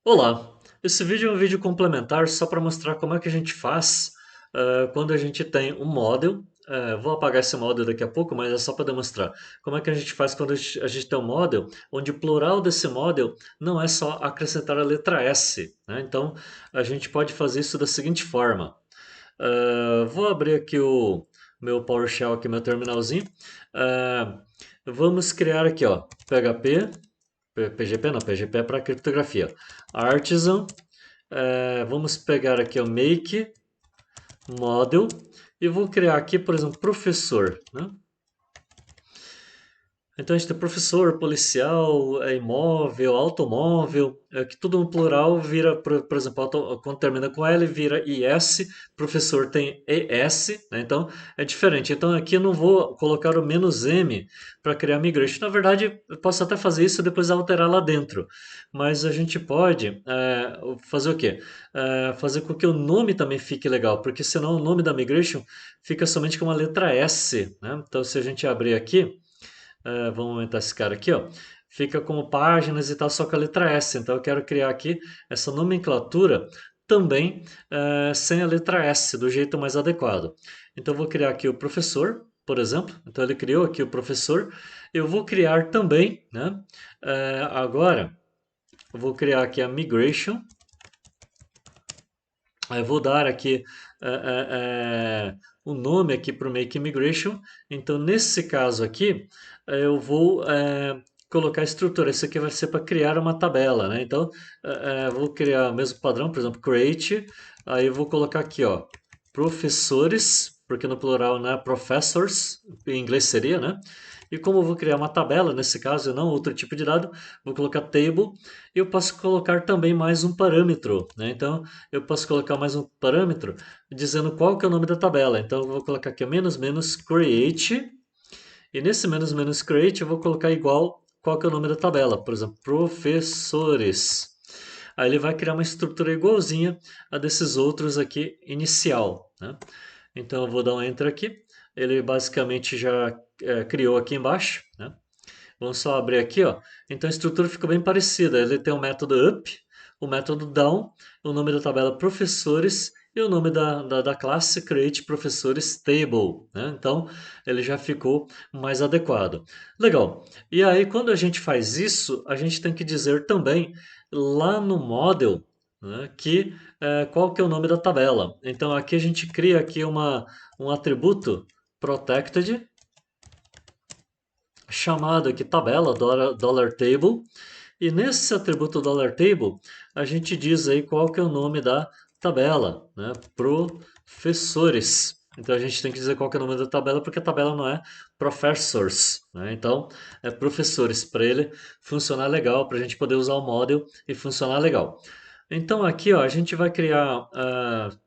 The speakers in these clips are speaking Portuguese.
Olá, esse vídeo é um vídeo complementar só para mostrar como é que a gente faz quando a gente tem um model. Vou apagar esse model daqui a pouco, mas é só para demonstrar como é que a gente faz quando a gente tem um model, onde o plural desse model não é só acrescentar a letra S, né? Então a gente pode fazer isso da seguinte forma. Vou abrir aqui o meu PowerShell, aqui meu terminalzinho. Uh, Vamos criar aqui, ó, PHP. PGP não, PGP é para criptografia. Artisan, vamos pegar aqui o make model e vou criar aqui, por exemplo, professor, né? Então a gente tem professor, policial, imóvel, automóvel, que tudo no plural vira, por exemplo, quando termina com L vira IS, professor tem ES, né? Então é diferente. Então aqui eu não vou colocar o menos M para criar migration. Na verdade, eu posso até fazer isso e depois alterar lá dentro. Mas a gente pode fazer o quê? Fazer com que o nome também fique legal, porque senão o nome da migration fica somente com uma letra S, né? Então se a gente abrir aqui. Vamos aumentar esse cara aqui, ó. Fica como páginas e tal, só com a letra S. Então eu quero criar aqui essa nomenclatura também sem a letra S, do jeito mais adequado. Então eu vou criar aqui o professor, por exemplo. Então ele criou aqui o professor. Eu vou criar também, né? Agora eu vou criar aqui a migration. Eu vou dar aqui o nome aqui para o Make Migration. Então, nesse caso aqui, eu vou colocar a estrutura. Isso aqui vai ser para criar uma tabela, né? Então, vou criar o mesmo padrão, por exemplo, create. Aí eu vou colocar aqui, ó, professores, porque no plural, né, professors, em inglês seria, né? E como eu vou criar uma tabela, nesse caso, e não outro tipo de dado, vou colocar table. E eu posso colocar também mais um parâmetro, né? Então, eu posso colocar mais um parâmetro dizendo qual que é o nome da tabela. Então eu vou colocar aqui menos menos create, e nesse menos menos create eu vou colocar igual qual que é o nome da tabela, por exemplo, professores. Aí ele vai criar uma estrutura igualzinha a desses outros aqui inicial, né? Então eu vou dar um enter aqui. Ele basicamente já criou aqui embaixo, né? Vamos só abrir aqui, ó. Então a estrutura fica bem parecida. Ele tem o método up, o método down, o nome da tabela professores e o nome da classe create professores table, né? Então ele já ficou mais adequado. Legal. E aí quando a gente faz isso, a gente tem que dizer também lá no model, né, que qual que é o nome da tabela. Então aqui a gente cria aqui um atributo protected chamado aqui tabela $table, e nesse atributo $table a gente diz aí qual que é o nome da tabela, né? Professores. Então a gente tem que dizer qual que é o nome da tabela, porque a tabela não é professors, né? Então é professores, para ele funcionar legal, para a gente poder usar o model e funcionar legal. Então aqui, ó, a gente vai criar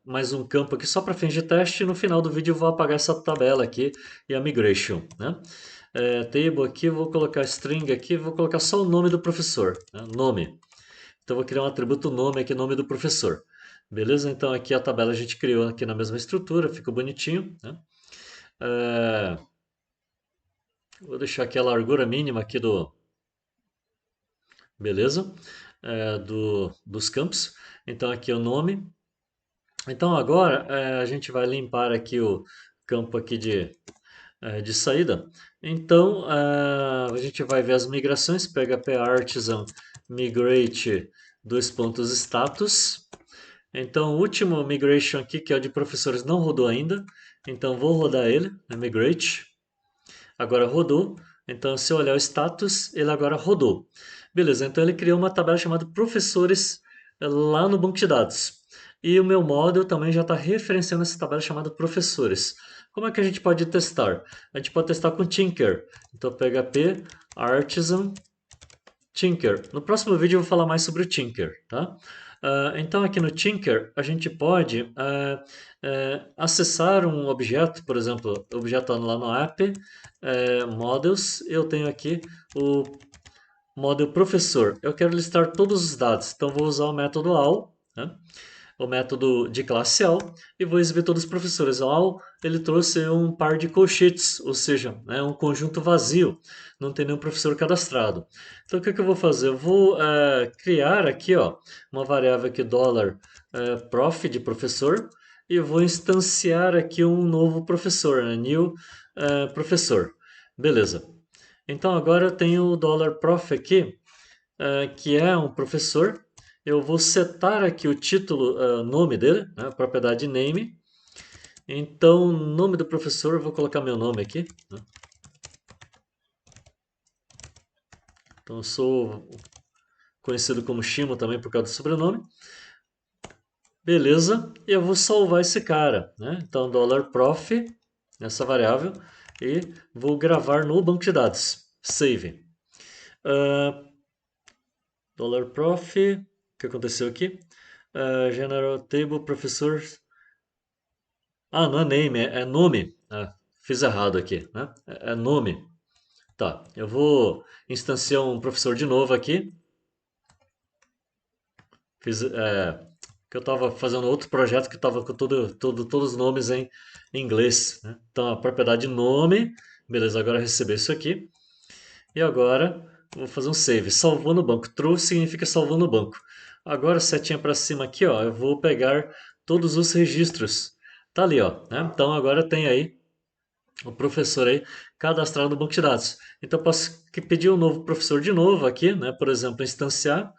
mais um campo aqui só para fins de teste, e no final do vídeo eu vou apagar essa tabela aqui e a migration, né? Table aqui, vou colocar string aqui, vou colocar só o nome do professor, né? Nome. Então vou criar um atributo nome aqui, nome do professor. Beleza? Então aqui a tabela a gente criou aqui na mesma estrutura, ficou bonitinho, né? É, Vou deixar aqui a largura mínima aqui do, beleza? Dos campos. Então aqui é o nome. Então agora a gente vai limpar aqui o campo aqui de saída. Então, a gente vai ver as migrações, PHP Artisan Migrate dois pontos status. Então, o último migration aqui, que é o de professores, não rodou ainda. Então, vou rodar ele, né, migrate. Agora rodou. Então, se eu olhar o status, ele agora rodou. Beleza, então ele criou uma tabela chamada professores lá no banco de dados. E o meu model também já está referenciando essa tabela chamada professores. Como é que a gente pode testar? A gente pode testar com Tinker. Então, PHP Artisan Tinker. No próximo vídeo eu vou falar mais sobre o Tinker, tá? Então aqui no Tinker a gente pode acessar um objeto, por exemplo, objeto lá no app, models, eu tenho aqui o model professor. Eu quero listar todos os dados, então vou usar o método all, né? o método de classe AL e vou exibir todos os professores. O AL ele trouxe um par de colchetes, ou seja, né, um conjunto vazio, não tem nenhum professor cadastrado. Então o que, que eu vou fazer? Eu vou criar aqui ó, uma variável aqui $prof de professor e eu vou instanciar aqui um novo professor, né, new professor. Beleza. Então agora eu tenho o $prof aqui, que é um professor. Eu vou setar aqui o título, nome dele, né, propriedade name. Então, nome do professor, eu vou colocar meu nome aqui, né? Então, eu sou conhecido como Shimo também por causa do sobrenome. Beleza, e eu vou salvar esse cara, né? Então, $prof, nessa variável, e vou gravar no banco de dados. Save. $prof, o que aconteceu aqui? General Table, professor. Ah, não é name, é nome. Ah, fiz errado aqui, né? É nome. Tá, eu vou instanciar um professor de novo aqui. Que eu estava fazendo outro projeto que estava com todos os nomes em inglês, né? Então, a propriedade nome. Beleza, agora eu recebi isso aqui. E agora vou fazer um save. Salvou no banco. True significa salvou no banco. Agora, setinha para cima aqui, ó, eu vou pegar todos os registros. Tá ali, ó, né? Então agora tem aí o professor aí cadastrado no banco de dados. Então eu posso pedir um novo professor de novo aqui, né? Por exemplo, instanciar.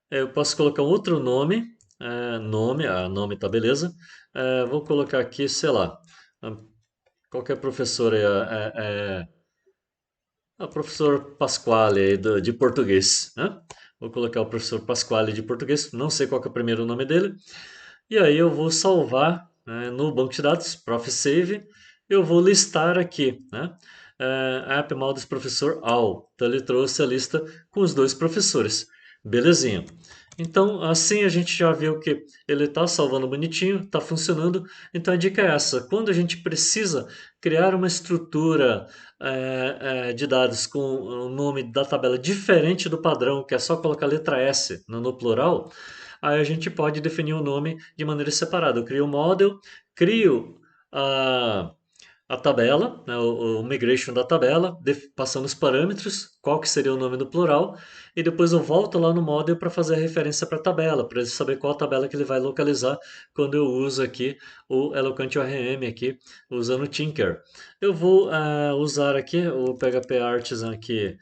Eu posso colocar um outro nome. Nome tá beleza. Vou colocar aqui, sei lá, qualquer professor aí, o professor Pasquale aí de português, né? Vou colocar o professor Pasquale de português, não sei qual que é o primeiro nome dele. E aí eu vou salvar, né, no banco de dados, prof save, eu vou listar aqui, né? App Models Professor All. Então ele trouxe a lista com os dois professores. Belezinha. Então, assim a gente já viu que ele está salvando bonitinho, está funcionando. Então a dica é essa: quando a gente precisa criar uma estrutura de dados com o nome da tabela diferente do padrão, que é só colocar a letra S no plural, aí a gente pode definir o nome de maneira separada. Eu crio o model, crio a a tabela, né, o migration da tabela, passando os parâmetros, qual que seria o nome do plural, e depois eu volto lá no model para fazer a referência para a tabela, para ele saber qual tabela que ele vai localizar quando eu uso aqui o Eloquent ORM aqui, usando o Tinker. Eu vou usar aqui o PHP Artisan aqui,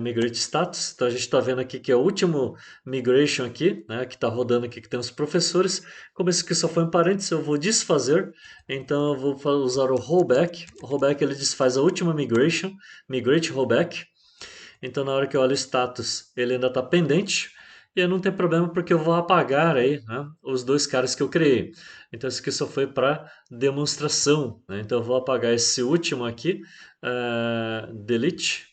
Migrate Status. Então a gente está vendo aqui que é o último migration aqui, né, que está rodando aqui, que tem os professores. Como esse aqui só foi um parênteses, eu vou desfazer. Então eu vou usar o rollback. O rollback ele desfaz a última migration, migrate rollback. Então na hora que eu olho o status, ele ainda está pendente. E aí não tem problema porque eu vou apagar aí, né, os dois caras que eu criei. Então isso aqui só foi para demonstração, né? Então eu vou apagar esse último aqui, delete,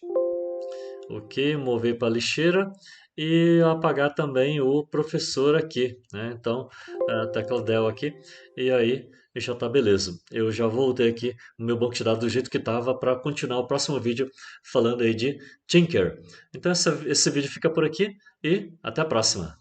ok, mover para a lixeira e apagar também o professor aqui, né? Então a tecla del aqui e aí já tá beleza. Eu já voltei aqui no meu banco de dados do jeito que estava para continuar o próximo vídeo falando aí de Tinker. Então esse vídeo fica por aqui e até a próxima.